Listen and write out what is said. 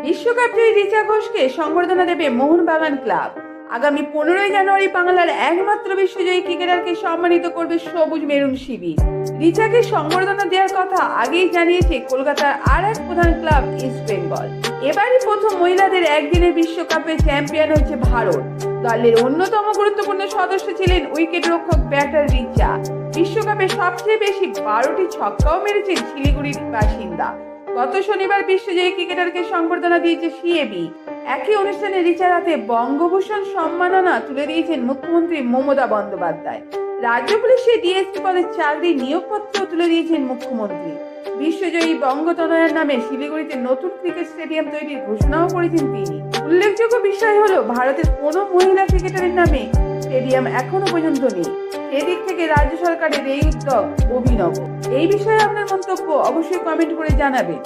বিশ্বকাপ জয়ী রিচা ঘোষকে সংবর্ধনা দেবে মোহনবাগান ক্লাব। আগামী 15ই জানুয়ারি বাংলার একমাত্র বিশ্বজয়ী ক্রিকেটারকে সম্মানিত করবে সবুজ মেরুন শিবির। রিচাকে সংবর্ধনা দেওয়ার কথা আগেই জানিয়েছে কলকাতার আর এক প্রধান ক্লাব ইস্ট বেঙ্গল। এবারই প্রথম মহিলাদের একদিনের বিশ্বকাপে চ্যাম্পিয়ন হয়েছে ভারত। দলের অন্যতম গুরুত্বপূর্ণ সদস্য ছিলেন উইকেট রক্ষক ব্যাটার রিচা। বিশ্বকাপে সবচেয়ে বেশি 12টি ছক্কাও মেরেছেন শিলিগুড়ির বাসিন্দা। গত শনিবার বিশ্বজয়ী ক্রিকেটারকে সংবর্ধনা দিয়েছে সিএবি। একই অনুষ্ঠানে রিচার হাতে বঙ্গভূষণ সম্মাননা তুলে দিয়েছেন মুখ্যমন্ত্রী মমতা বন্দ্যোপাধ্যায়। রাজ্য পুলিশে ডিএসপি পদে চাকরি নিয়োগপত্র তুলে দিয়েছেন মুখ্যমন্ত্রী। বিশ্বজয়ী বঙ্গতনয়ার নামে শিলিগুড়িতে নতুন ক্রিকেট স্টেডিয়াম তৈরির ঘোষণাও করেছেন তিনি। উল্লেখযোগ্য বিষয় হলো ভারতের কোনো মহিলা ক্রিকেটারের নামে স্টেডিয়াম এখনো পর্যন্ত নেই। এদিক থেকে রাজ্য সরকারের এই উদ্যোগ অভিনব। এই বিষয়ে আপনার মন্তব্য অবশ্যই কমেন্ট করে জানাবেন।